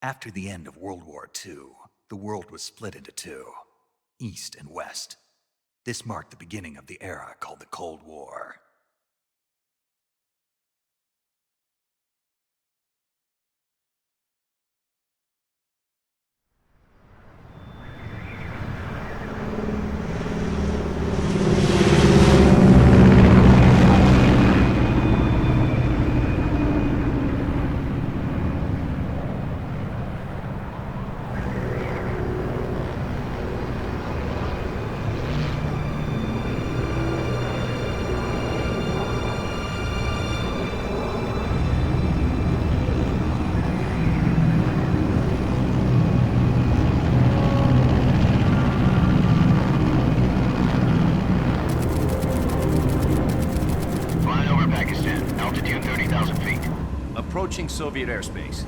After the end of World War II, the world was split into two, East and West. This marked the beginning of the era called the Cold War. Approaching Soviet airspace.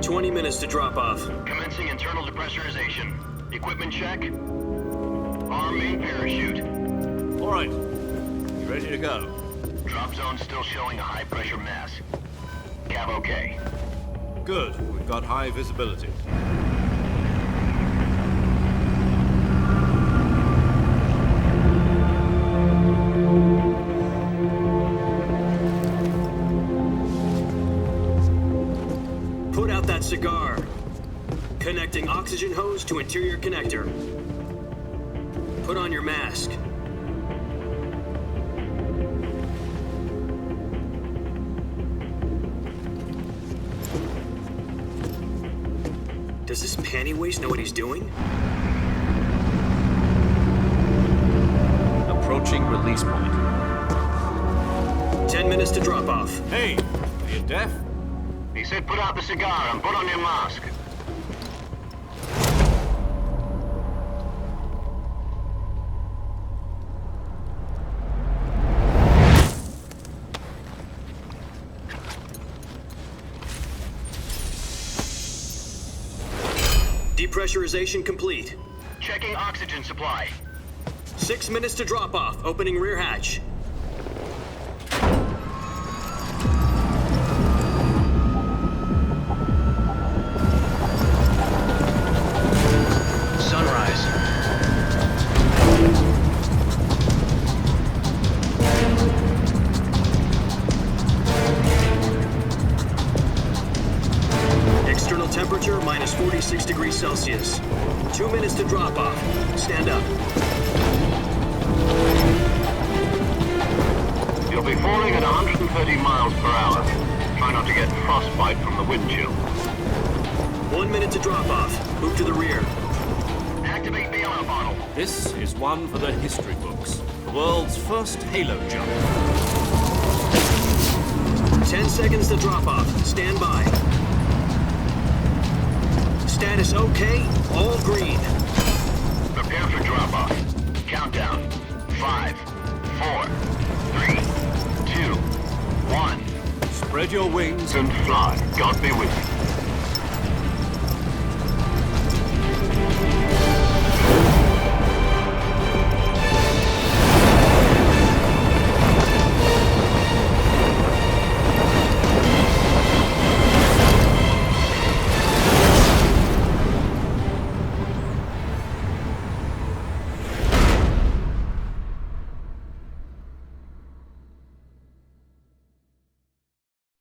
20 minutes to drop off. Commencing internal depressurization. Equipment check. Arm main parachute. All right. You ready to go? Drop zone still showing a high pressure mass. Cav okay. Good. We've got high visibility. Put out that cigar. Connecting oxygen hose to interior connector. Put on your mask. Does this panty waste know what he's doing? Approaching release point. 10 minutes to drop off. Hey, are you deaf? He said put out the cigar and put on your mask. Depressurization complete. Checking oxygen supply. 6 minutes to drop off. Opening rear hatch. Sunrise. External temperature minus 46 degrees Celsius. 2 minutes to drop off. Stand up. You'll be falling at 130 miles per hour. Try not to get frostbite from the wind chill. 1 minute to drop off. Move to the rear. Activate the air bottle. This is one for the history books. The world's first halo jump. 10 seconds to drop off. Stand by. Status okay. All green. Prepare for drop-off. Countdown. 5, 4, 3, 2, 1. Spread your wings And fly. God be with you.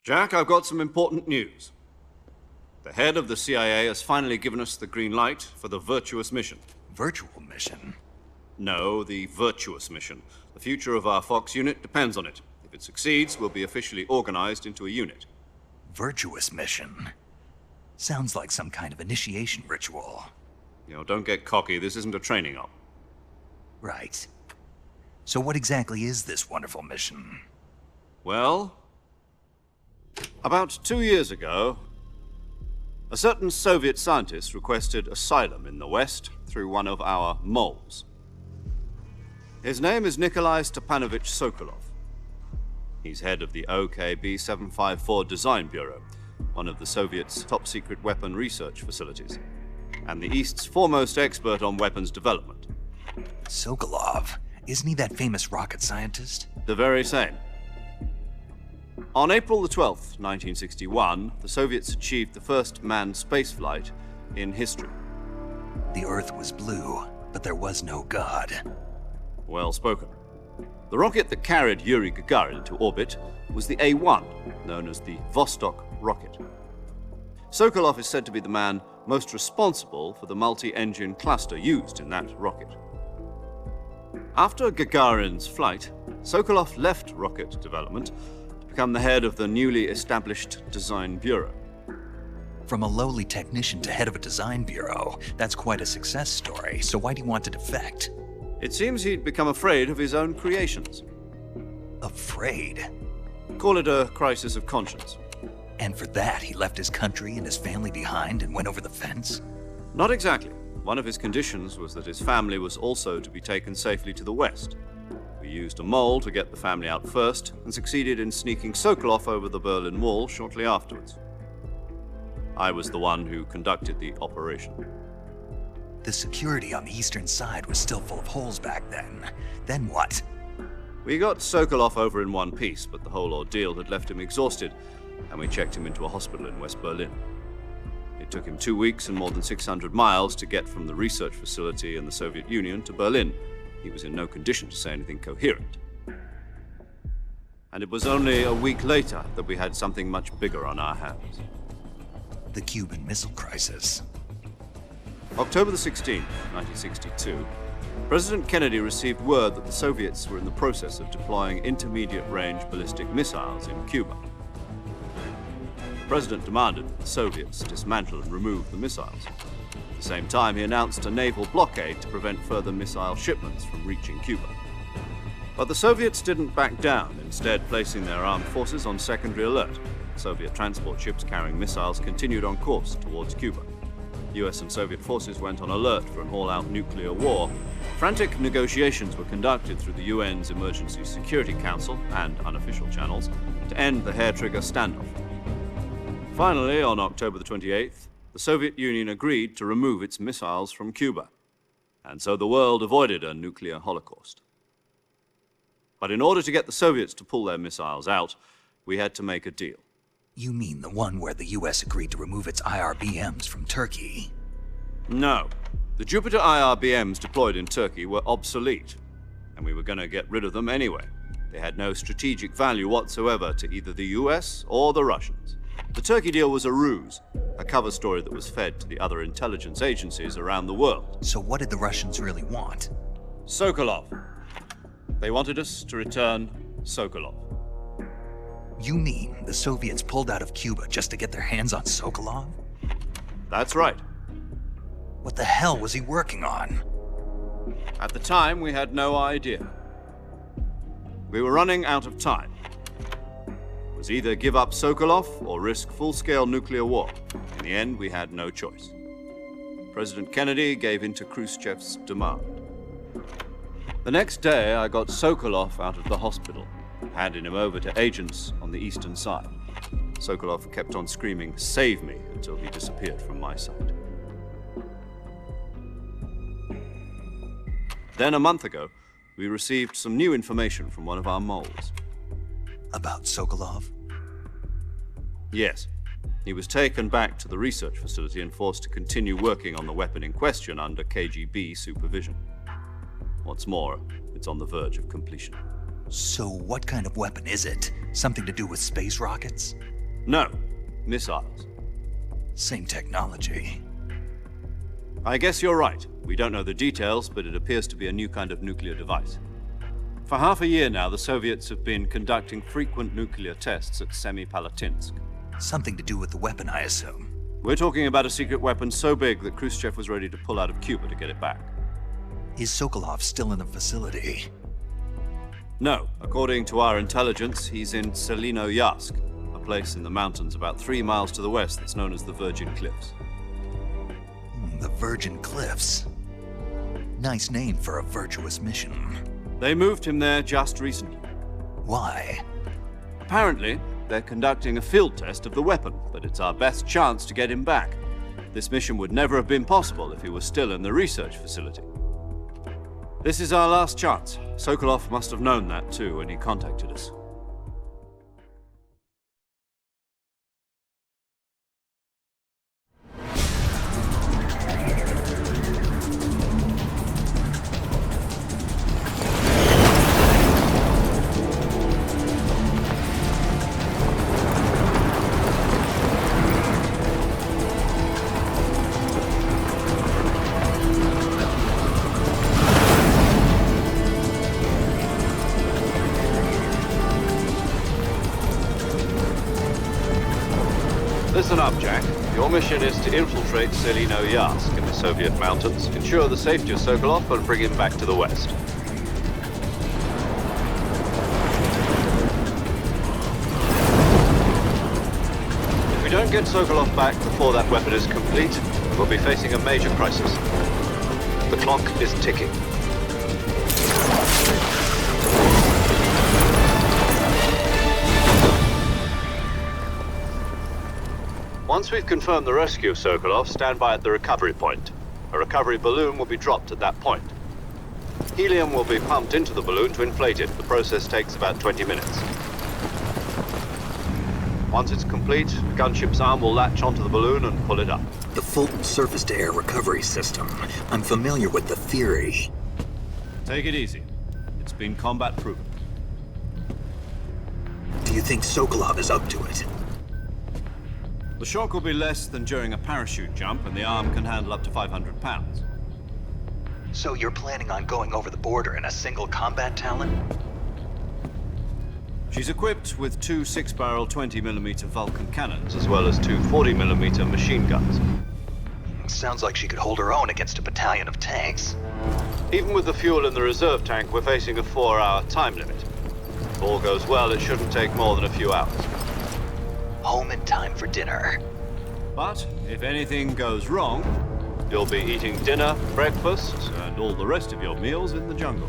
Jack, I've got some important news. The head of the CIA has finally given us the green light for the virtuous mission. Virtual mission? No, the virtuous mission. The future of our Fox unit depends on it. If it succeeds, we'll be officially organized into a unit. Virtuous mission? Sounds like some kind of initiation ritual. You know, don't get cocky. This isn't a training op. Right. So what exactly is this wonderful mission? Well, about 2 years ago, a certain Soviet scientist requested asylum in the West through one of our moles. His name is Nikolai Stepanovich Sokolov. He's head of the OKB 754 Design Bureau, one of the Soviets' top-secret weapon research facilities, and the East's foremost expert on weapons development. Sokolov? Isn't he that famous rocket scientist? The very same. On April the 12th, 1961, the Soviets achieved the first manned spaceflight in history. The Earth was blue, but there was no God. Well spoken. The rocket that carried Yuri Gagarin into orbit was the A-1, known as the Vostok rocket. Sokolov is said to be the man most responsible for the multi-engine cluster used in that rocket. After Gagarin's flight, Sokolov left rocket development to become the head of the newly established Design Bureau. From a lowly technician to head of a design bureau, that's quite a success story, so why do you want to defect? It seems he'd become afraid of his own creations. Afraid? Call it a crisis of conscience. And for that, he left his country and his family behind and went over the fence? Not exactly. One of his conditions was that his family was also to be taken safely to the west. We used a mole to get the family out first and succeeded in sneaking Sokolov over the Berlin Wall shortly afterwards. I was the one who conducted the operation. The security on the eastern side was still full of holes back then. Then what? We got Sokolov over in one piece, but the whole ordeal had left him exhausted, and we checked him into a hospital in West Berlin. It took him 2 weeks and more than 600 miles to get from the research facility in the Soviet Union to Berlin. He was in no condition to say anything coherent. And it was only a week later that we had something much bigger on our hands. The Cuban Missile Crisis. October the 16th, 1962, President Kennedy received word that the Soviets were in the process of deploying intermediate-range ballistic missiles in Cuba. The President demanded that the Soviets dismantle and remove the missiles. At the same time, he announced a naval blockade to prevent further missile shipments from reaching Cuba. But the Soviets didn't back down, instead placing their armed forces on secondary alert. Soviet transport ships carrying missiles continued on course towards Cuba. US and Soviet forces went on alert for an all-out nuclear war. Frantic negotiations were conducted through the UN's Emergency Security Council and unofficial channels to end the hair-trigger standoff. Finally, on October the 28th, the Soviet Union agreed to remove its missiles from Cuba, and so the world avoided a nuclear holocaust. But in order to get the Soviets to pull their missiles out, we had to make a deal. You mean the one where the US agreed to remove its IRBMs from Turkey? No. The Jupiter IRBMs deployed in Turkey were obsolete, and we were going to get rid of them anyway. They had no strategic value whatsoever to either the US or the Russians. The Turkey deal was a ruse, a cover story that was fed to the other intelligence agencies around the world. So what did the Russians really want? Sokolov. They wanted us to return Sokolov. You mean the Soviets pulled out of Cuba just to get their hands on Sokolov? That's right. What the hell was he working on? At the time, we had no idea. We were running out of time. It was either give up Sokolov or risk full-scale nuclear war. In the end, we had no choice. President Kennedy gave in to Khrushchev's demand. The next day, I got Sokolov out of the hospital, handing him over to agents on the eastern side. Sokolov kept on screaming, "Save me," until he disappeared from my sight. Then a month ago, we received some new information from one of our moles. About Sokolov? Yes. He was taken back to the research facility and forced to continue working on the weapon in question under KGB supervision. What's more, it's on the verge of completion. So what kind of weapon is it? Something to do with space rockets? No, missiles. Same technology. I guess you're right. We don't know the details, but it appears to be a new kind of nuclear device. For half a year now, the Soviets have been conducting frequent nuclear tests at Semipalatinsk. Something to do with the weapon, I assume. We're talking about a secret weapon so big that Khrushchev was ready to pull out of Cuba to get it back. Is Sokolov still in the facility? No. According to our intelligence, he's in Selino-Yarsk, a place in the mountains about 3 miles to the west that's known as the Virgin Cliffs. The Virgin Cliffs. Nice name for a virtuous mission. They moved him there just recently. Why? Apparently, they're conducting a field test of the weapon, but it's our best chance to get him back. This mission would never have been possible if he was still in the research facility. This is our last chance. Sokolov must have known that too when he contacted us. listen up, Jack. Your mission is to infiltrate Selino-Yarsk in the Soviet mountains, ensure the safety of Sokolov, and bring him back to the West. If we don't get Sokolov back before that weapon is complete, we'll be facing a major crisis. The clock is ticking. Once we've confirmed the rescue of Sokolov, stand by at the recovery point. A recovery balloon will be dropped at that point. Helium will be pumped into the balloon to inflate it. The process takes about 20 minutes. Once it's complete, the gunship's arm will latch onto the balloon and pull it up. The Fulton surface-to-air recovery system. I'm familiar with the theory. Take it easy. It's been combat-proven. Do you think Sokolov is up to it? The shock will be less than during a parachute jump, and the arm can handle up to 500 pounds. So you're planning on going over the border in a single combat Talon? She's equipped with two 6-barrel 20mm Vulcan cannons, as well as two 40mm machine guns. Sounds like she could hold her own against a battalion of tanks. Even with the fuel in the reserve tank, we're facing a 4-hour time limit. If all goes well, it shouldn't take more than a few hours. Home in time for dinner. But if anything goes wrong, you'll be eating dinner, breakfast, and all the rest of your meals in the jungle.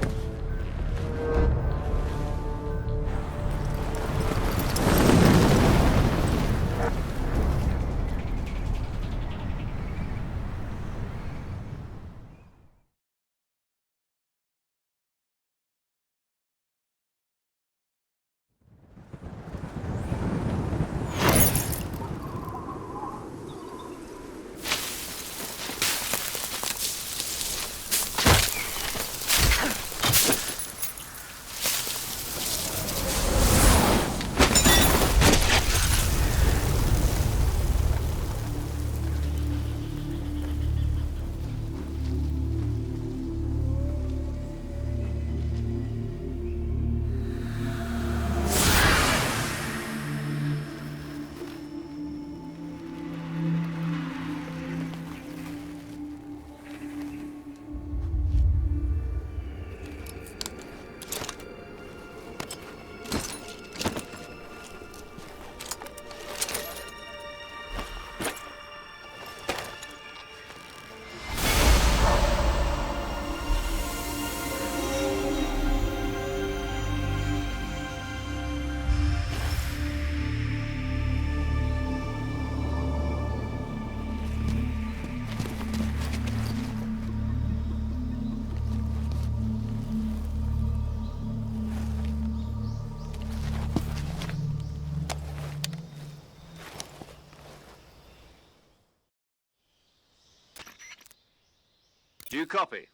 Do you copy?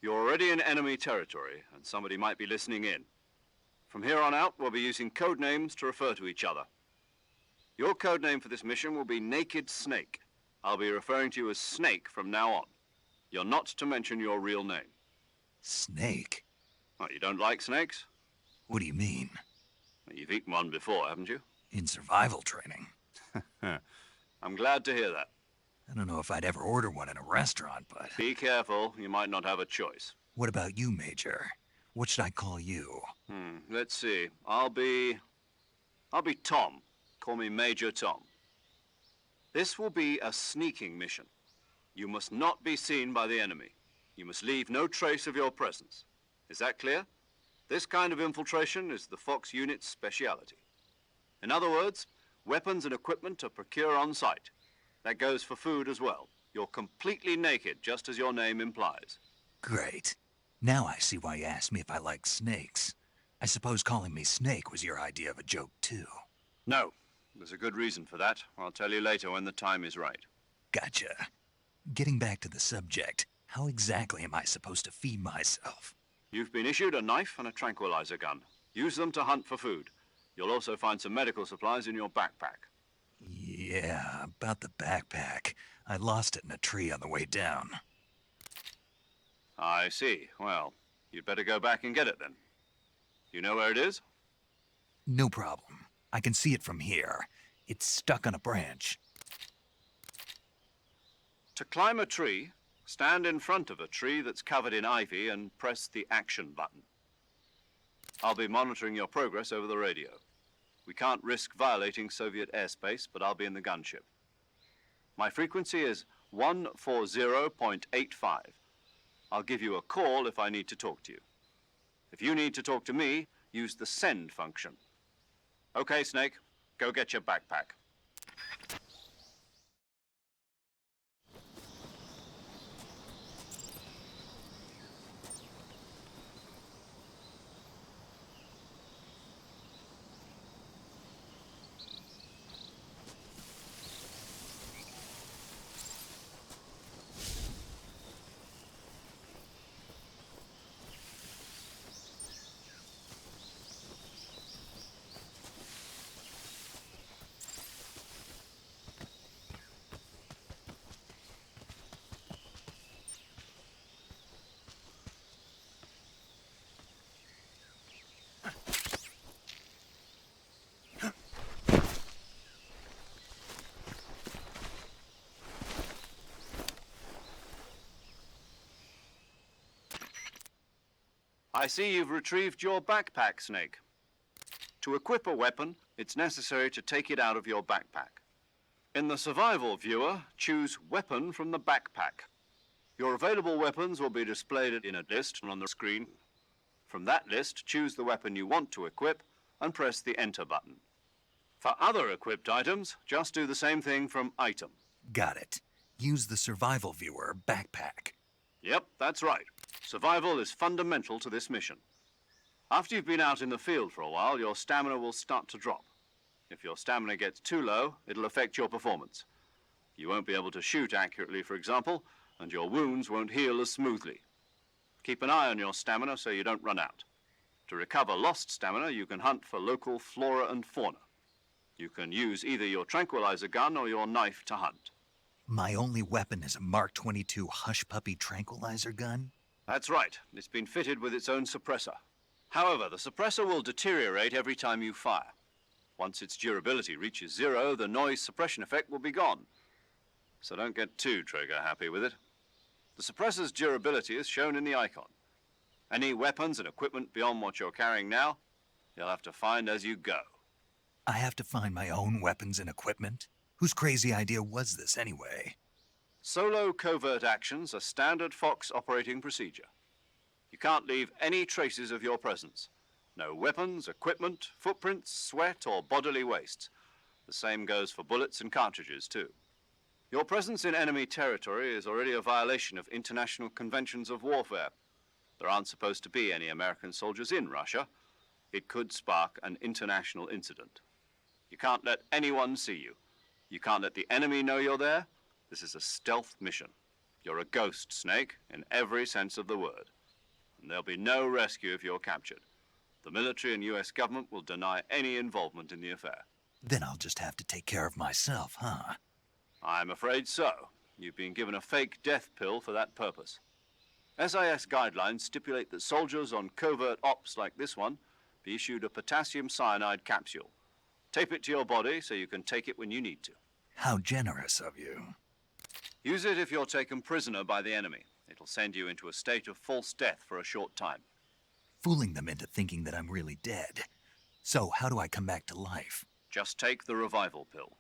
You're already in enemy territory, and somebody might be listening in. From here on out, we'll be using code names to refer to each other. Your code name for this mission will be Naked Snake. I'll be referring to you as Snake from now on. You're not to mention your real name. Snake? Oh, you don't like snakes? What do you mean? Well, you've eaten one before, haven't you? In survival training. I'm glad to hear that. I don't know if I'd ever order one in a restaurant, but... Be careful, you might not have a choice. What about you, Major? What should I call you? Let's see. I'll be Tom. Call me Major Tom. This will be a sneaking mission. You must not be seen by the enemy. You must leave no trace of your presence. Is that clear? This kind of infiltration is the Fox unit's speciality. In other words, weapons and equipment are procured on site. That goes for food as well. You're completely naked, just as your name implies. Great. Now I see why you asked me if I like snakes. I suppose calling me Snake was your idea of a joke, too. No. There's a good reason for that. I'll tell you later when the time is right. Gotcha. Getting back to the subject, how exactly am I supposed to feed myself? You've been issued a knife and a tranquilizer gun. Use them to hunt for food. You'll also find some medical supplies in your backpack. Yeah, about the backpack. I lost it in a tree on the way down. I see. Well, you'd better go back and get it then. You know where it is? No problem. I can see it from here. It's stuck on a branch. To climb a tree, stand in front of a tree that's covered in ivy and press the action button. I'll be monitoring your progress over the radio. We can't risk violating Soviet airspace, but I'll be in the gunship. My frequency is 140.85. I'll give you a call if I need to talk to you. If you need to talk to me, use the send function. Okay, Snake, go get your backpack. I see you've retrieved your backpack, Snake. To equip a weapon, it's necessary to take it out of your backpack. In the survival viewer, choose Weapon from the backpack. Your available weapons will be displayed in a list on the screen. From that list, choose the weapon you want to equip and press the Enter button. For other equipped items, just do the same thing from Item. Got it. Use the survival viewer backpack. Yep, that's right. Survival is fundamental to this mission. After you've been out in the field for a while, your stamina will start to drop. If your stamina gets too low, it'll affect your performance. You won't be able to shoot accurately, for example, and your wounds won't heal as smoothly. Keep an eye on your stamina so you don't run out. To recover lost stamina, you can hunt for local flora and fauna. You can use either your tranquilizer gun or your knife to hunt. My only weapon is a Mark 22 Hush Puppy tranquilizer gun? That's right. It's been fitted with its own suppressor. However, the suppressor will deteriorate every time you fire. Once its durability reaches 0, the noise suppression effect will be gone. So don't get too trigger happy with it. The suppressor's durability is shown in the icon. Any weapons and equipment beyond what you're carrying now, you'll have to find as you go. I have to find my own weapons and equipment? Whose crazy idea was this anyway? Solo covert actions are standard Fox operating procedure. You can't leave any traces of your presence. No weapons, equipment, footprints, sweat, or bodily waste. The same goes for bullets and cartridges, too. Your presence in enemy territory is already a violation of international conventions of warfare. There aren't supposed to be any American soldiers in Russia. It could spark an international incident. You can't let anyone see you. You can't let the enemy know you're there. This is a stealth mission. You're a ghost, Snake, in every sense of the word. And there'll be no rescue if you're captured. The military and US government will deny any involvement in the affair. Then I'll just have to take care of myself, huh? I'm afraid so. You've been given a fake death pill for that purpose. SIS guidelines stipulate that soldiers on covert ops like this one be issued a potassium cyanide capsule. Tape it to your body so you can take it when you need to. How generous of you. Use it if you're taken prisoner by the enemy. It'll send you into a state of false death for a short time. Fooling them into thinking that I'm really dead. So how do I come back to life? Just take the revival pill.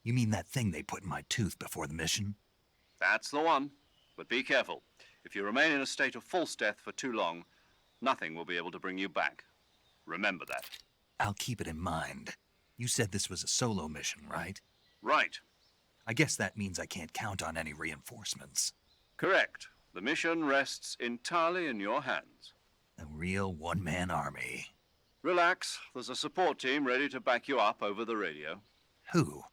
You mean that thing they put in my tooth before the mission? That's the one. But be careful. If you remain in a state of false death for too long, nothing will be able to bring you back. Remember that. I'll keep it in mind. You said this was a solo mission, right? Right. I guess that means I can't count on any reinforcements. Correct. The mission rests entirely in your hands. A real one-man army. Relax. There's a support team ready to back you up over the radio. Who?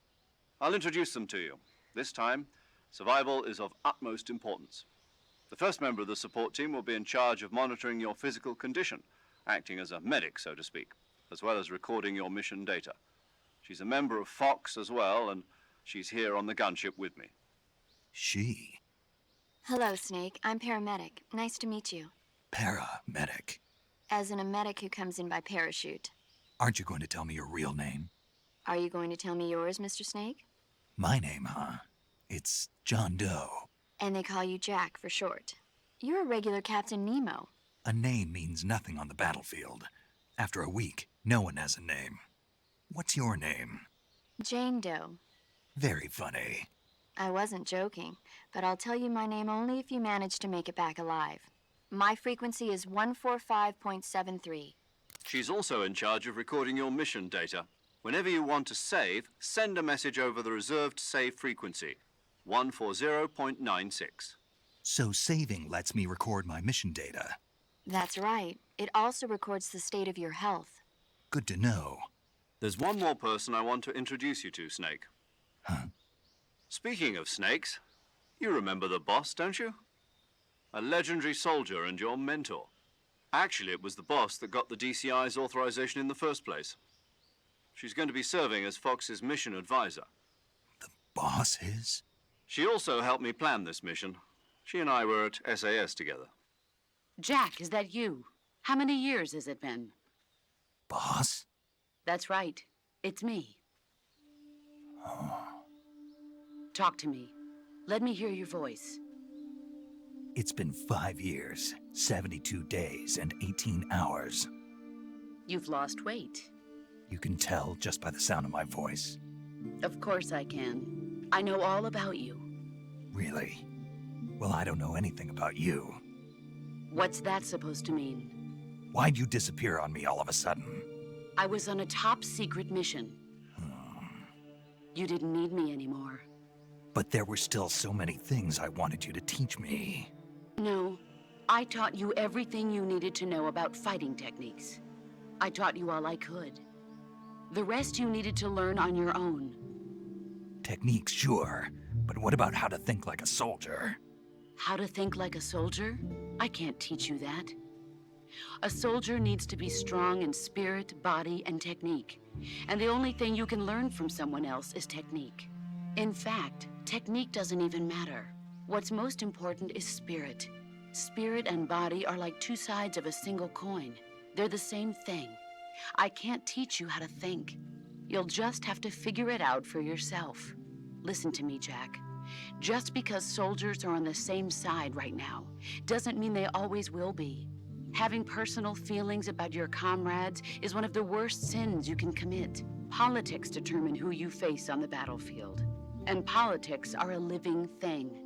I'll introduce them to you. This time, survival is of utmost importance. The first member of the support team will be in charge of monitoring your physical condition, acting as a medic, so to speak, as well as recording your mission data. She's a member of Fox as well, and she's here on the gunship with me. She? Hello, Snake. I'm paramedic. Nice to meet you. Paramedic. As in a medic who comes in by parachute. Aren't you going to tell me your real name? Are you going to tell me yours, Mr. Snake? My name, huh? It's John Doe. And they call you Jack for short. You're a regular Captain Nemo. A name means nothing on the battlefield. After a week, no one has a name. What's your name? Jane Doe. Very funny. I wasn't joking, but I'll tell you my name only if you manage to make it back alive. My frequency is 145.73. She's also in charge of recording your mission data. Whenever you want to save, send a message over the reserved save frequency, 140.96. So saving lets me record my mission data. That's right. It also records the state of your health. Good to know. There's one more person I want to introduce you to, Snake. Huh? Speaking of snakes, you remember the boss, don't you? A legendary soldier and your mentor. Actually, it was the boss that got the DCI's authorization in the first place. She's going to be serving as Fox's mission advisor. The boss is? She also helped me plan this mission. She and I were at SAS together. Jack, is that you? How many years has it been? Boss? That's right. It's me. Talk to me. Let me hear your voice. It's been 5 years, 72 days, and 18 hours. You've lost weight. You can tell just by the sound of my voice. Of course I can. I know all about you. Really? Well, I don't know anything about you. What's that supposed to mean? Why'd you disappear on me all of a sudden? I was on a top-secret mission. You didn't need me anymore. But there were still so many things I wanted you to teach me. No, I taught you everything you needed to know about fighting techniques. I taught you all I could. The rest you needed to learn on your own. Techniques, sure. But what about how to think like a soldier? How to think like a soldier? I can't teach you that. A soldier needs to be strong in spirit, body, and technique. And the only thing you can learn from someone else is technique. In fact, technique doesn't even matter. What's most important is spirit. Spirit and body are like two sides of a single coin. They're the same thing. I can't teach you how to think. You'll just have to figure it out for yourself. Listen to me, Jack. Just because soldiers are on the same side right now doesn't mean they always will be. Having personal feelings about your comrades is one of the worst sins you can commit. Politics determine who you face on the battlefield. And politics are a living thing.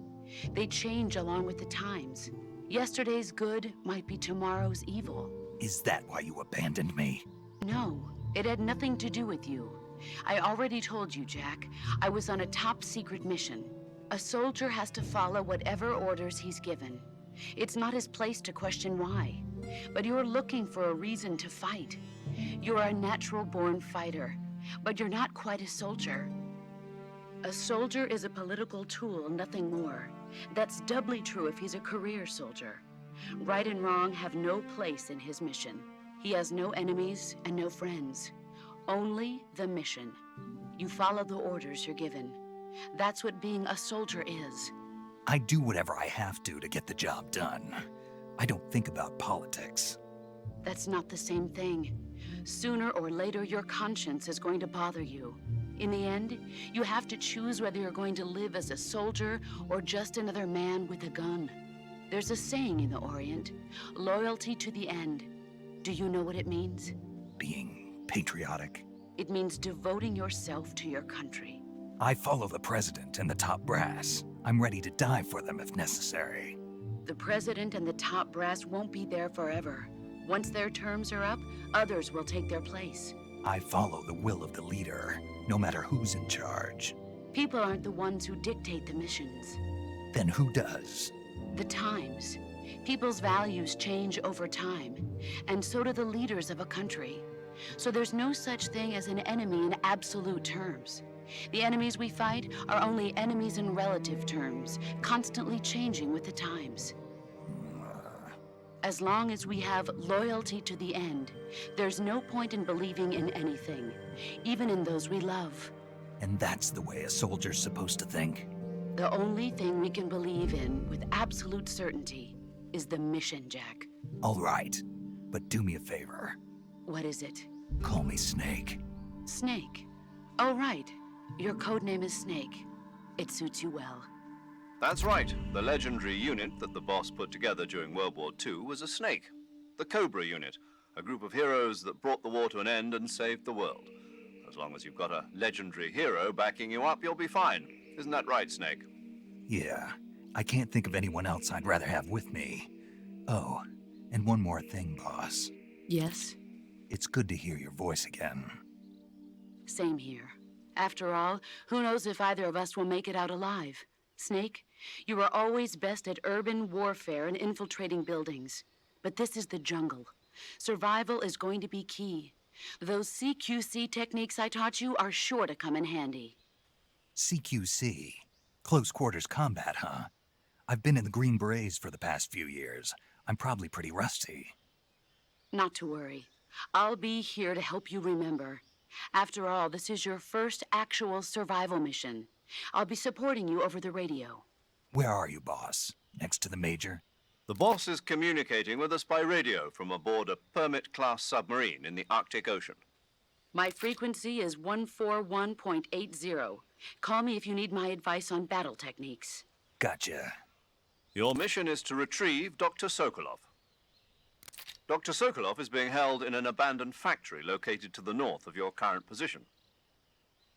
They change along with the times. Yesterday's good might be tomorrow's evil. Is that why you abandoned me? No, it had nothing to do with you. I already told you, Jack. I was on a top-secret mission. A soldier has to follow whatever orders he's given. It's not his place to question why. But you're looking for a reason to fight. You're a natural-born fighter, but you're not quite a soldier. A soldier is a political tool, nothing more. That's doubly true if he's a career soldier. Right and wrong have no place in his mission. He has no enemies and no friends. Only the mission. You follow the orders you're given. That's what being a soldier is. I do whatever I have to get the job done. I don't think about politics. That's not the same thing. Sooner or later, your conscience is going to bother you. In the end, you have to choose whether you're going to live as a soldier or just another man with a gun. There's a saying in the Orient, loyalty to the end. Do you know what it means? Being patriotic. It means devoting yourself to your country. I follow the president and the top brass. I'm ready to die for them if necessary. The president and the top brass won't be there forever. Once their terms are up, others will take their place. I follow the will of the leader, no matter who's in charge. People aren't the ones who dictate the missions. Then who does? The times. People's values change over time, and so do the leaders of a country. So there's no such thing as an enemy in absolute terms. The enemies we fight are only enemies in relative terms, constantly changing with the times. As long as we have loyalty to the end, there's no point in believing in anything, even in those we love. And that's the way a soldier's supposed to think? The only thing we can believe in with absolute certainty is the mission, Jack. All right, but do me a favor. What is it? Call me Snake. Snake. Oh, right. Your codename is Snake. It suits you well. That's right. The legendary unit that the boss put together during World War II was a snake. The Cobra unit, a group of heroes that brought the war to an end and saved the world. As long as you've got a legendary hero backing you up, you'll be fine. Isn't that right, Snake? Yeah, I can't think of anyone else I'd rather have with me. Oh, and one more thing, boss. Yes? It's good to hear your voice again. Same here. After all, who knows if either of us will make it out alive? Snake, you are always best at urban warfare and infiltrating buildings. But this is the jungle. Survival is going to be key. Those CQC techniques I taught you are sure to come in handy. CQC? Close quarters combat, huh? I've been in the Green Berets for the past few years. I'm probably pretty rusty. Not to worry. I'll be here to help you remember. After all, this is your first actual survival mission. I'll be supporting you over the radio. Where are you, boss? Next to the Major? The boss is communicating with us by radio from aboard a Permit-class submarine in the Arctic Ocean. My frequency is 141.80. Call me if you need my advice on battle techniques. Gotcha. Your mission is to retrieve Dr. Sokolov. Dr. Sokolov is being held in an abandoned factory located to the north of your current position.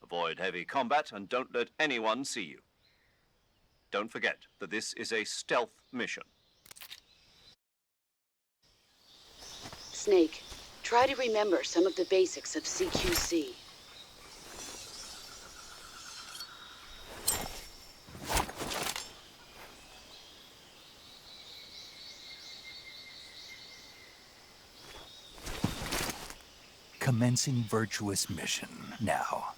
Avoid heavy combat and don't let anyone see you. Don't forget that this is a stealth mission. Snake, try to remember some of the basics of CQC. Commencing virtuous mission now.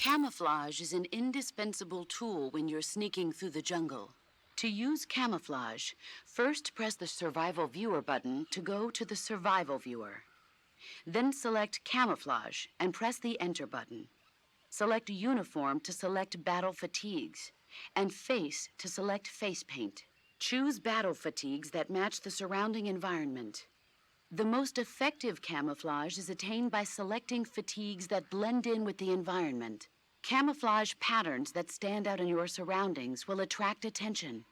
Camouflage is an indispensable tool when you're sneaking through the jungle. To use camouflage, first press the Survival Viewer button to go to the Survival Viewer. Then select Camouflage and press the Enter button. Select Uniform to select Battle Fatigues, and Face to select Face Paint. Choose battle fatigues that match the surrounding environment. The most effective camouflage is attained by selecting fatigues that blend in with the environment. Camouflage patterns that stand out in your surroundings will attract attention.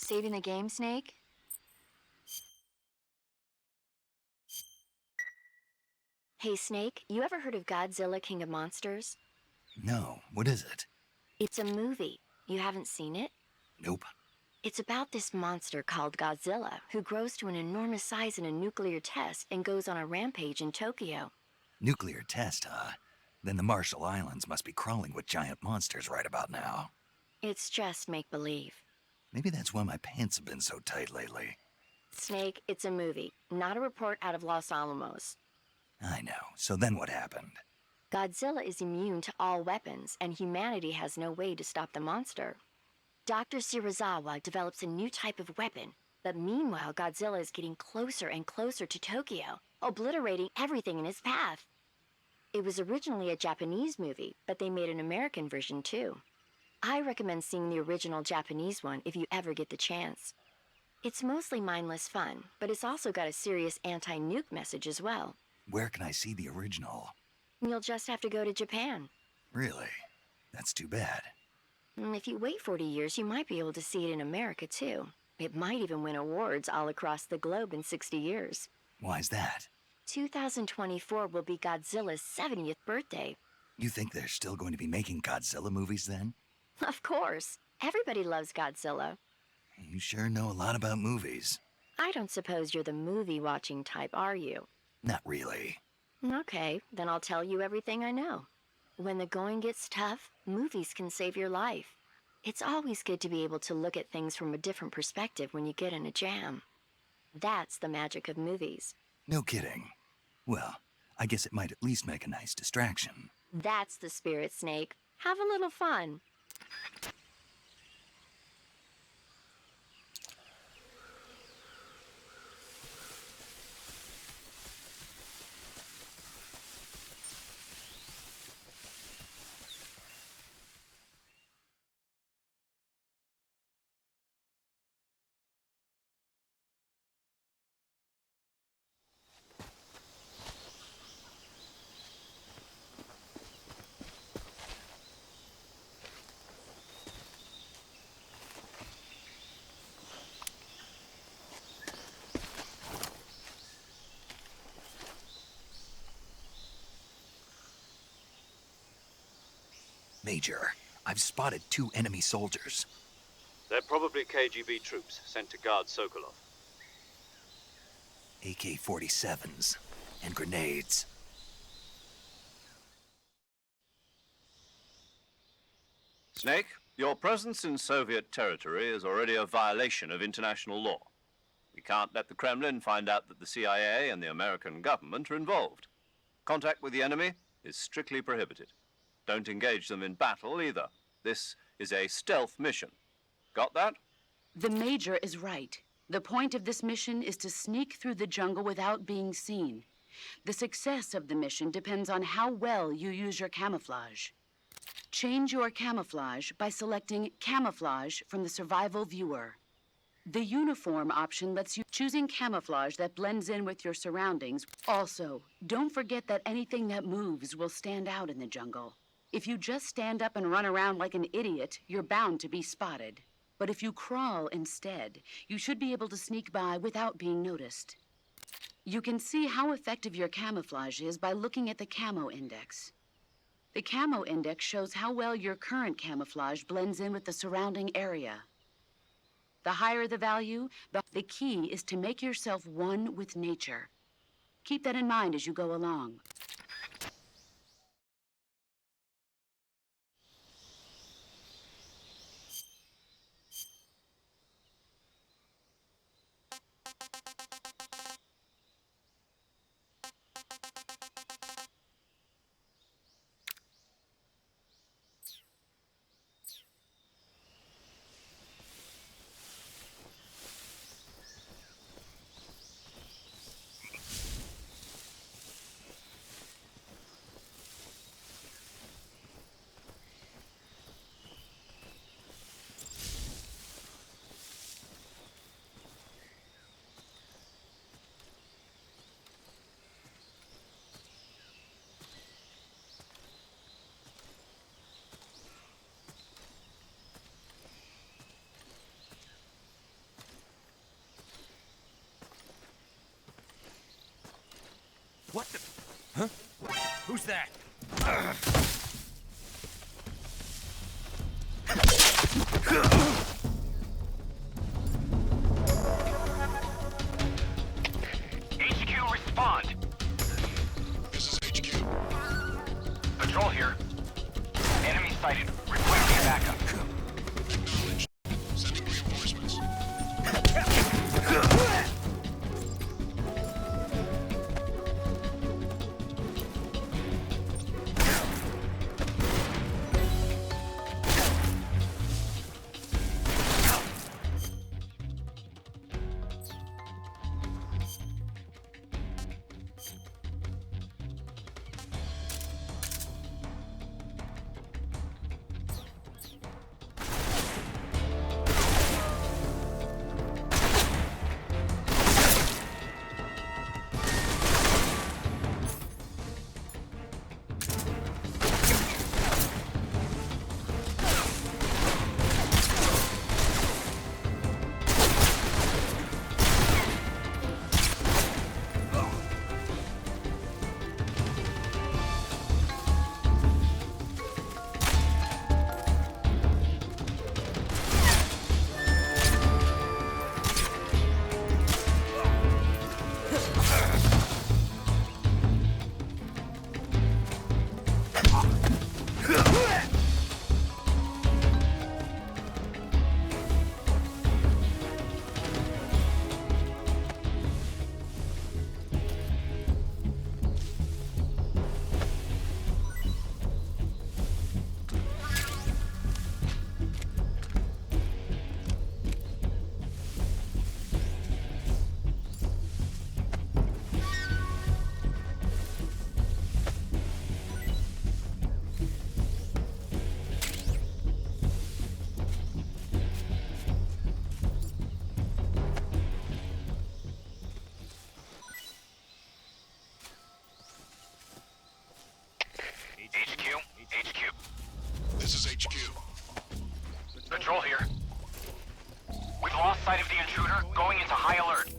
saving the game, Snake? Hey, Snake, you ever heard of Godzilla, King of Monsters? No, what is it? It's a movie. You haven't seen it? Nope. It's about this monster called Godzilla, who grows to an enormous size in a nuclear test and goes on a rampage in Tokyo. Nuclear test, huh? Then the Marshall Islands must be crawling with giant monsters right about now. It's just make-believe. Maybe that's why my pants have been so tight lately. Snake, it's a movie, not a report out of Los Alamos. I know. So then what happened? Godzilla is immune to all weapons, and humanity has no way to stop the monster. Dr. Shirazawa develops a new type of weapon, but meanwhile Godzilla is getting closer and closer to Tokyo, obliterating everything in his path. It was originally a Japanese movie, but they made an American version too. I recommend seeing the original Japanese one if you ever get the chance. It's mostly mindless fun, but it's also got a serious anti-nuke message as well. Where can I see the original? You'll just have to go to Japan. Really? That's too bad. If you wait 40 years, you might be able to see it in America too. It might even win awards all across the globe in 60 years. Why's that? 2024 will be Godzilla's 70th birthday. You think they're still going to be making Godzilla movies then? Of course. Everybody loves Godzilla. You sure know a lot about movies. I don't suppose you're the movie-watching type, are you? Not really. Okay, then I'll tell you everything I know. When the going gets tough, movies can save your life. It's always good to be able to look at things from a different perspective when you get in a jam. That's the magic of movies. No kidding. Well, I guess it might at least make a nice distraction. That's the spirit, Snake. Have a little fun. Major, I've spotted 2 enemy soldiers. They're probably KGB troops sent to guard Sokolov. AK-47s and grenades. Snake, your presence in Soviet territory is already a violation of international law. We can't let the Kremlin find out that the CIA and the American government are involved. Contact with the enemy is strictly prohibited. Don't engage them in battle either. This is a stealth mission. Got that? The Major is right. The point of this mission is to sneak through the jungle without being seen. The success of the mission depends on how well you use your camouflage. Change your camouflage by selecting Camouflage from the Survival Viewer. The uniform option lets you choosing camouflage that blends in with your surroundings. Also, don't forget that anything that moves will stand out in the jungle. If you just stand up and run around like an idiot, you're bound to be spotted. But if you crawl instead, you should be able to sneak by without being noticed. You can see how effective your camouflage is by looking at the Camo Index. The Camo Index shows how well your current camouflage blends in with the surrounding area. The higher the value, the key is to make yourself one with nature. Keep that in mind as you go along. What the? Huh? Who's that? HQ, respond. This is HQ. Patrol here. Enemy sighted. Requesting backup. Acknowledged. Sending reinforcements. HQ. This is HQ. Patrol here. We've lost sight of the intruder, going into high alert.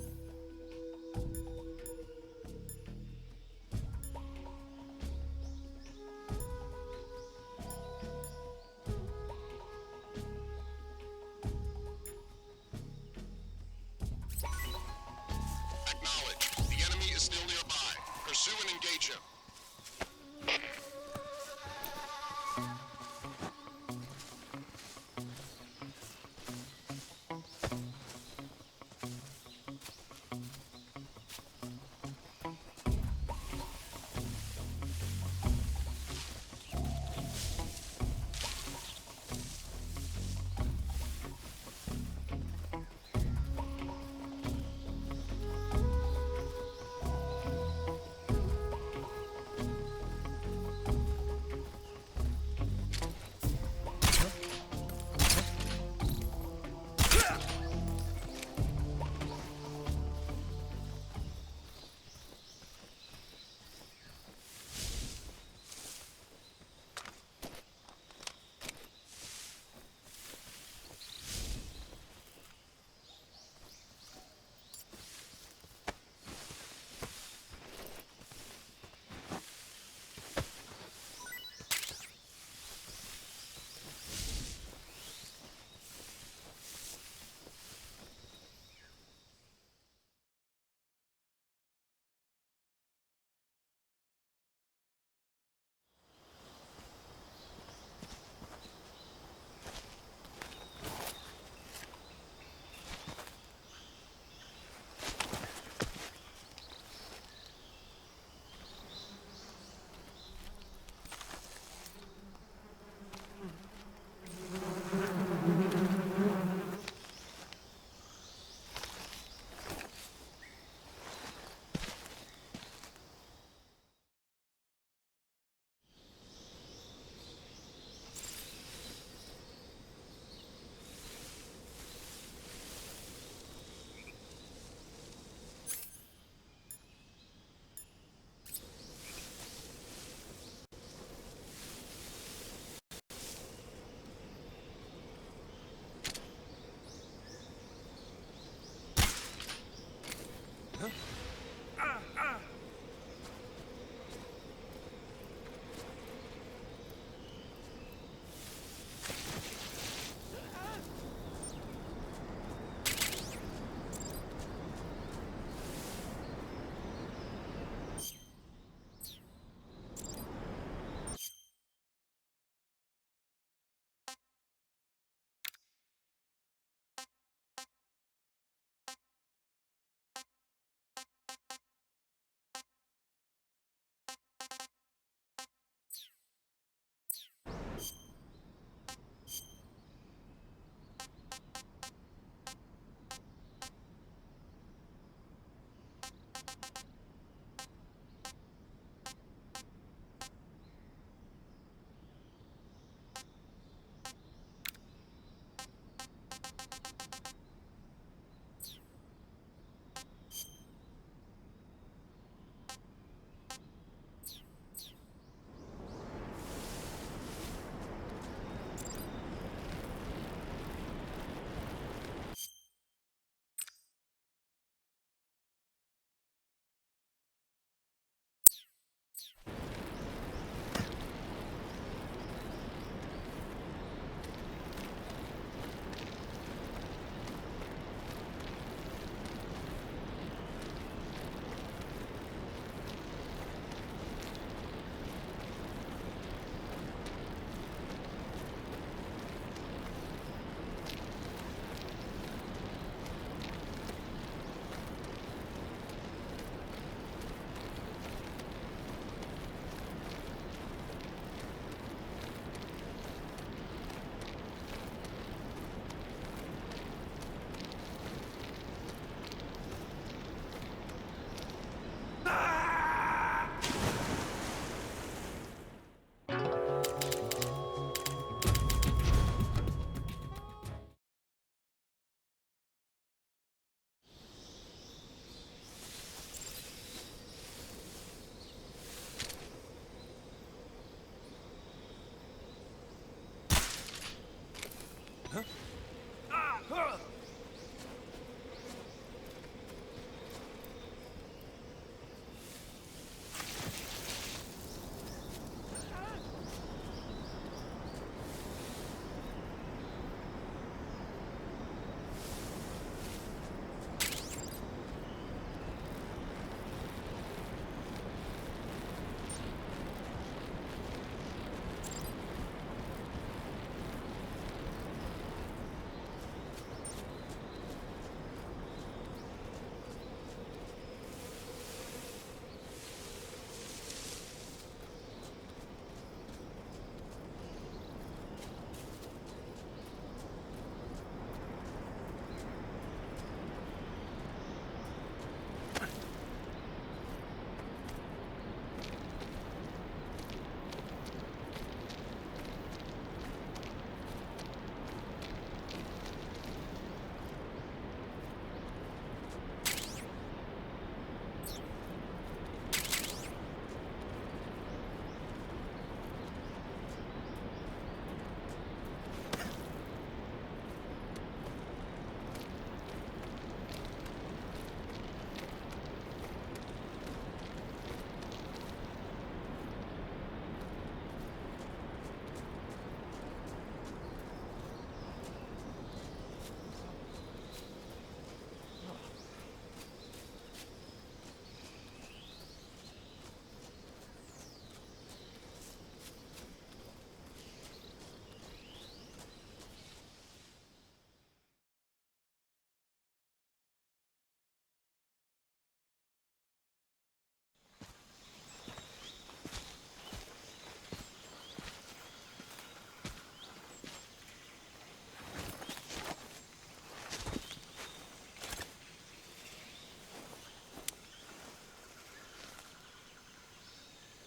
Acknowledged. The enemy is still nearby. Pursue and engage him.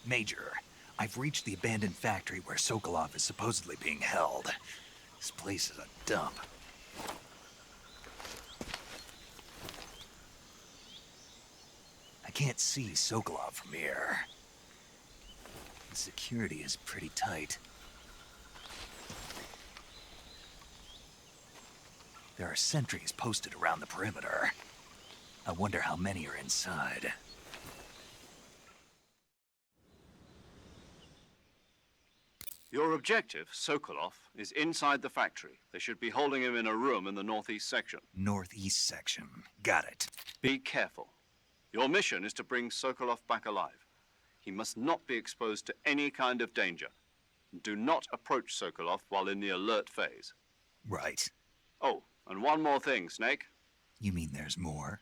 Major, I've reached the abandoned factory where Sokolov is supposedly being held. This place is a dump. I can't see Sokolov from here. The security is pretty tight. There are sentries posted around the perimeter. I wonder how many are inside. Your objective, Sokolov, is inside the factory. They should be holding him in a room in the northeast section. Northeast section. Got it. Be careful. Your mission is to bring Sokolov back alive. He must not be exposed to any kind of danger. Do not approach Sokolov while in the alert phase. Right. Oh, and one more thing, Snake. You mean there's more?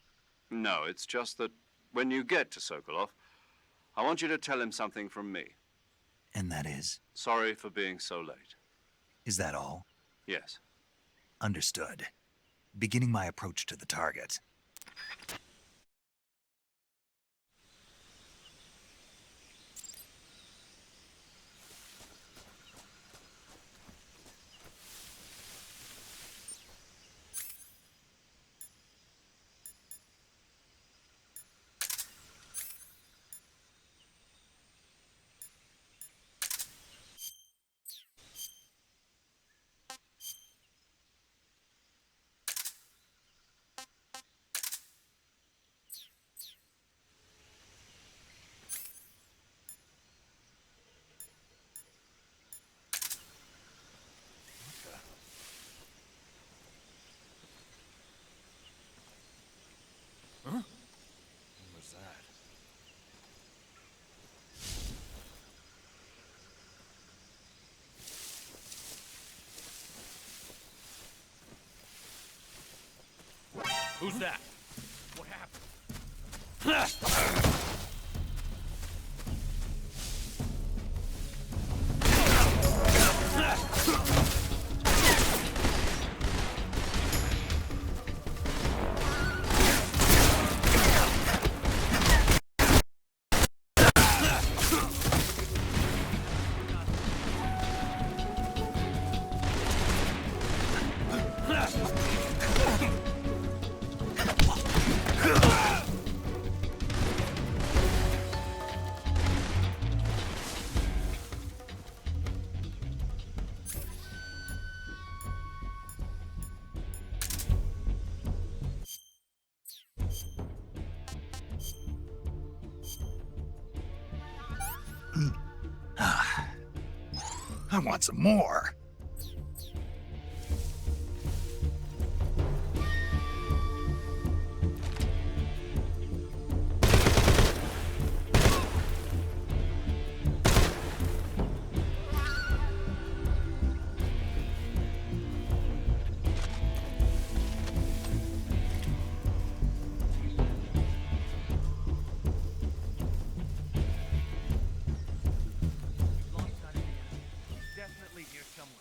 No, it's just that when you get to Sokolov, I want you to tell him something from me. And that is? Sorry for being so late. Is that all? Yes. Understood. Beginning my approach to the target. Who's that? What happened? I want some more. Definitely here somewhere.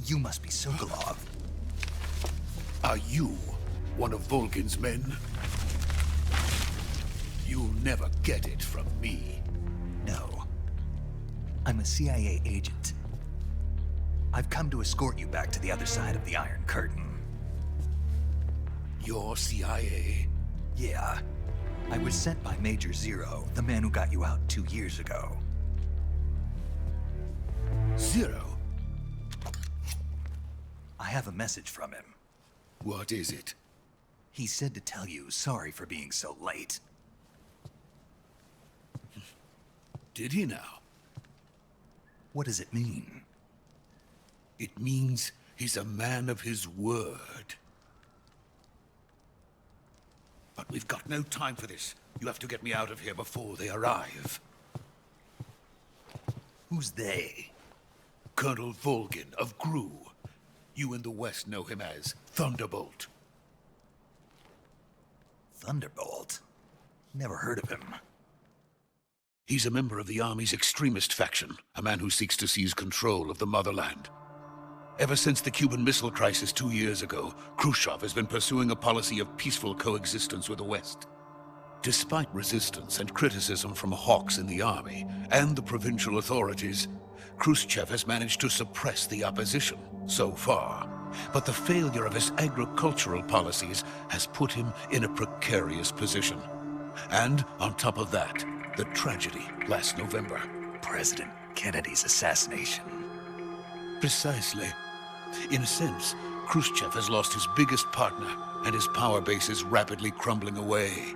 You must be Sokolov. Are you one of Volgin's men? You'll never get it from me. No. I'm a CIA agent. I've come to escort you back to the other side of the Iron Curtain. You're CIA? Yeah. I was sent by Major Zero, the man who got you out 2 years ago. Zero? I have a message from him. What is it? He said to tell you sorry for being so late. Did he now? What does it mean? It means he's a man of his word. But we've got no time for this. You have to get me out of here before they arrive. Who's they? Colonel Volgin of GRU. You in the West know him as Thunderbolt. Thunderbolt? Never heard of him. He's a member of the Army's extremist faction, a man who seeks to seize control of the motherland. Ever since the Cuban Missile Crisis 2 years ago, Khrushchev has been pursuing a policy of peaceful coexistence with the West. Despite resistance and criticism from hawks in the army and the provincial authorities, Khrushchev has managed to suppress the opposition so far. But the failure of his agricultural policies has put him in a precarious position. And on top of that, the tragedy last November. President Kennedy's assassination. Precisely. In a sense, Khrushchev has lost his biggest partner, and his power base is rapidly crumbling away.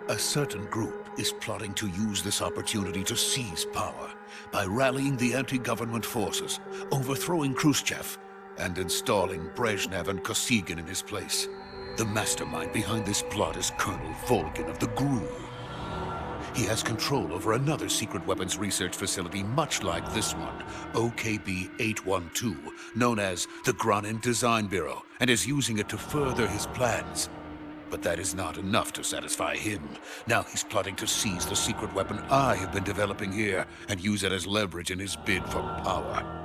A certain group is plotting to use this opportunity to seize power by rallying the anti-government forces, overthrowing Khrushchev, and installing Brezhnev and Kosygin in his place. The mastermind behind this plot is Colonel Volgin of the GRU. He has control over another secret weapons research facility much like this one, OKB-812, known as the Granin Design Bureau, and is using it to further his plans. But that is not enough to satisfy him. Now he's plotting to seize the secret weapon I have been developing here and use it as leverage in his bid for power.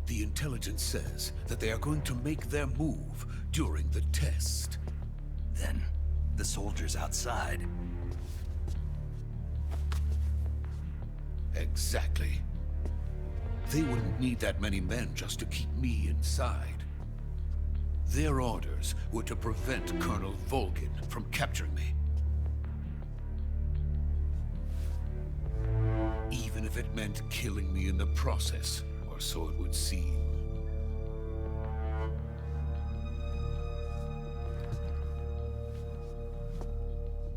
The intelligence says that they are going to make their move during the test. Then, the soldiers outside. Exactly. They wouldn't need that many men just to keep me inside. Their orders were to prevent Colonel Volgin from capturing me. Even if it meant killing me in the process, or so it would seem.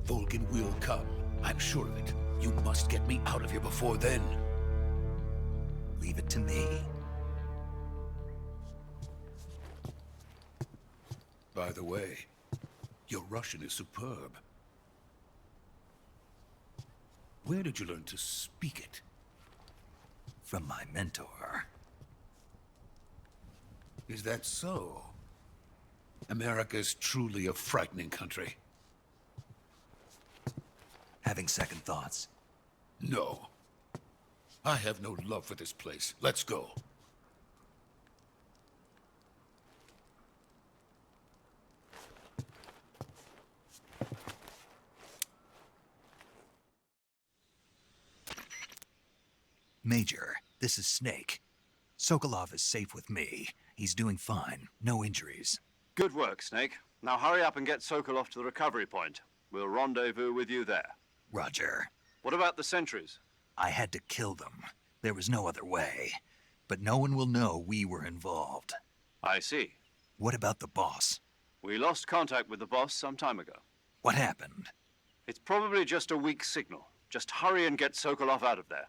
Volgin will come. I'm sure of it. You must get me out of here before then. Leave it to me. By the way, your Russian is superb. Where did you learn to speak it? From my mentor. Is that so? America is truly a frightening country. Having second thoughts? No. I have no love for this place. Let's go. Major, this is Snake. Sokolov is safe with me. He's doing fine. No injuries. Good work, Snake. Now hurry up and get Sokolov to the recovery point. We'll rendezvous with you there. Roger. What about the sentries? I had to kill them. There was no other way. But no one will know we were involved. I see. What about the boss? We lost contact with the boss some time ago. What happened? It's probably just a weak signal. Just hurry and get Sokolov out of there.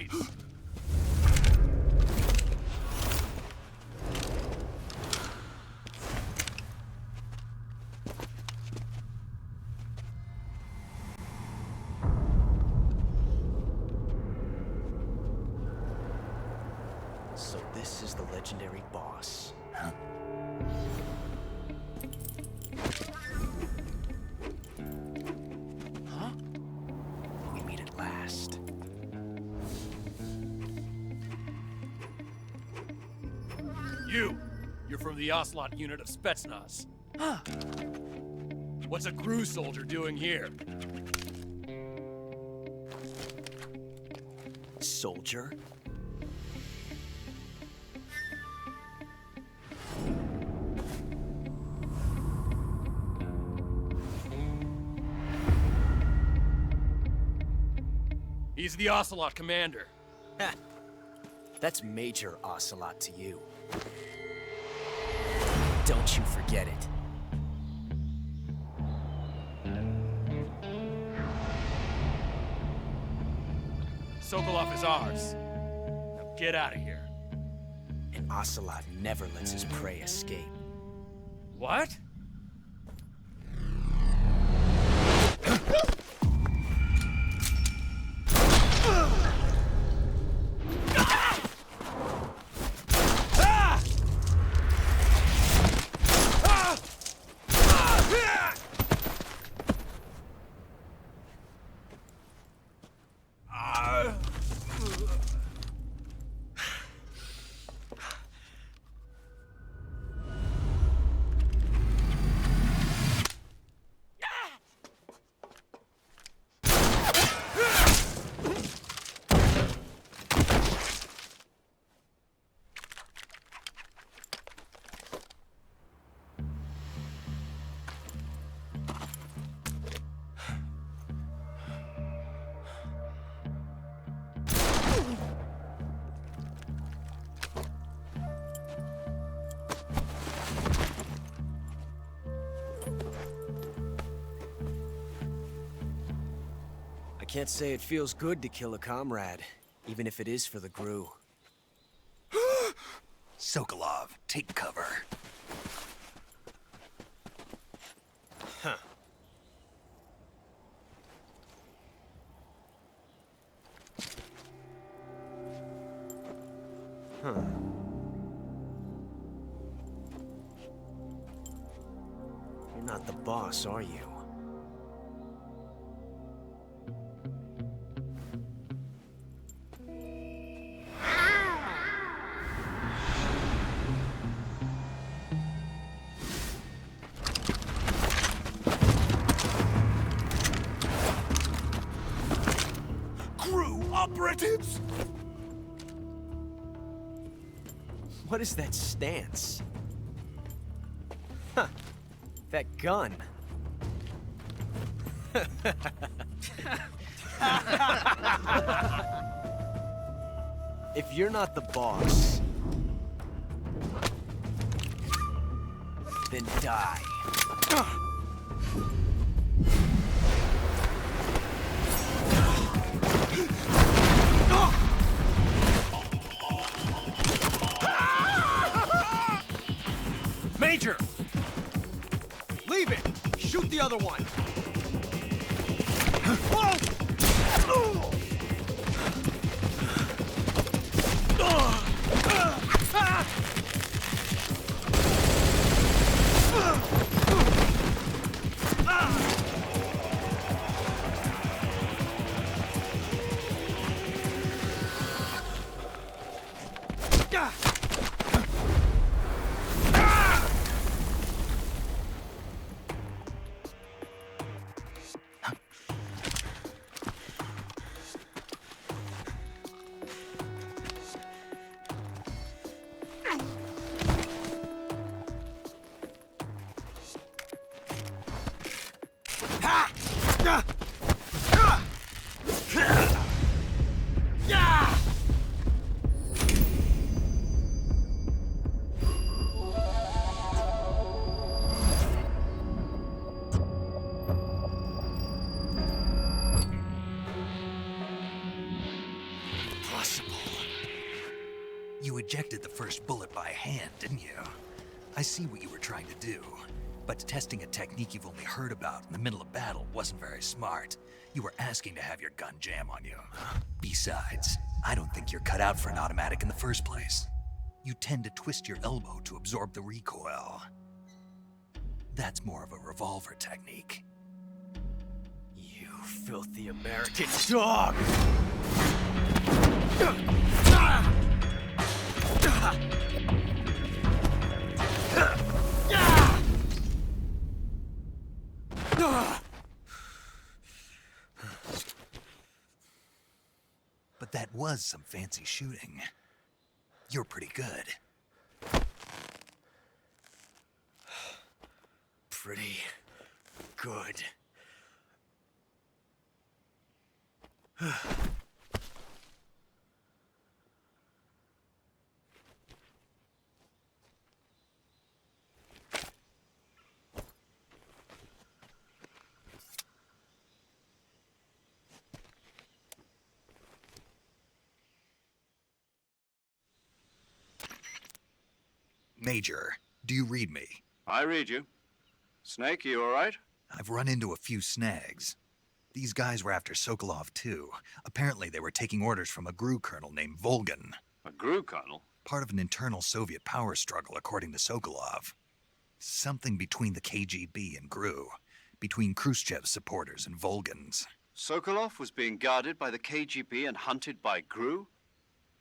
Freeze! So this is the legendary boss. Huh? We meet at last. You're from the Ocelot unit of Spetsnaz. What's a crew soldier doing here? Soldier? He's the Ocelot commander. Ha! That's Major Ocelot to you. Don't you forget it. Sokolov is ours. Now get out of here. And Ocelot never lets his prey escape. What? I can't say it feels good to kill a comrade, even if it is for the GRU. Sokolov, take cover. Huh. Huh. You're not the boss, are you? Operatives! What is that stance? Huh. That gun. If you're not the boss, then die. Major! Leave it! Shoot the other one! Whoa! ejected the first bullet by hand, didn't you? I see what you were trying to do. But testing a technique you've only heard about in the middle of battle wasn't very smart. You were asking to have your gun jam on you. Besides, I don't think you're cut out for an automatic in the first place. You tend to twist your elbow to absorb the recoil. That's more of a revolver technique. You filthy American dog! But that was some fancy shooting. You're pretty good. Pretty good. Major, do you read me? I read you. Snake, you all right? I've run into a few snags. These guys were after Sokolov too. Apparently they were taking orders from a GRU colonel named Volgan. A GRU colonel? Part of an internal Soviet power struggle, according to Sokolov. Something between the KGB and GRU. Between Khrushchev's supporters and Volgan's. Sokolov was being guarded by the KGB and hunted by GRU?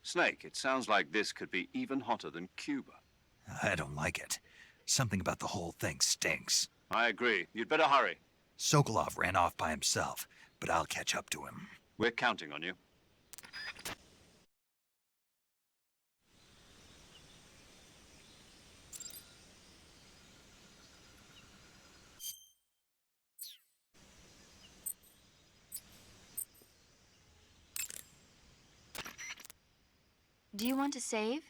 Snake, it sounds like this could be even hotter than Cuba. I don't like it. Something about the whole thing stinks. I agree. You'd better hurry. Sokolov ran off by himself, but I'll catch up to him. We're counting on you. Do you want to save?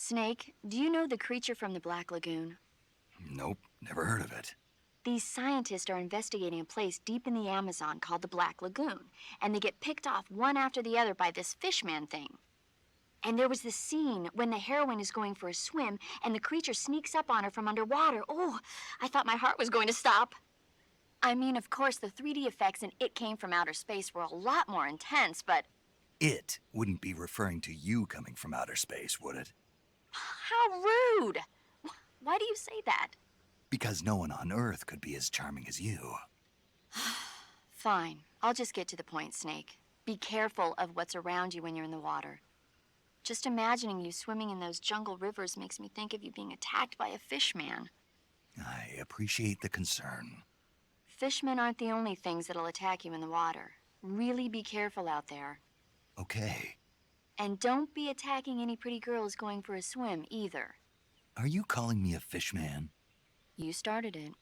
Snake, do you know the creature from the Black Lagoon? Nope, never heard of it. These scientists are investigating a place deep in the Amazon called the Black Lagoon, and they get picked off one after the other by this fishman thing. And there was this scene when the heroine is going for a swim, and the creature sneaks up on her from underwater. Oh, I thought my heart was going to stop. I mean, of course, the 3D effects in It Came from Outer Space were a lot more intense, but... It wouldn't be referring to you coming from outer space, would it? How rude! Why do you say that? Because no one on Earth could be as charming as you. Fine. I'll just get to the point, Snake. Be careful of what's around you when you're in the water. Just imagining you swimming in those jungle rivers makes me think of you being attacked by a fishman. I appreciate the concern. Fishmen aren't the only things that'll attack you in the water. Really be careful out there. Okay. And don't be attacking any pretty girls going for a swim, either. Are you calling me a fishman? You started it.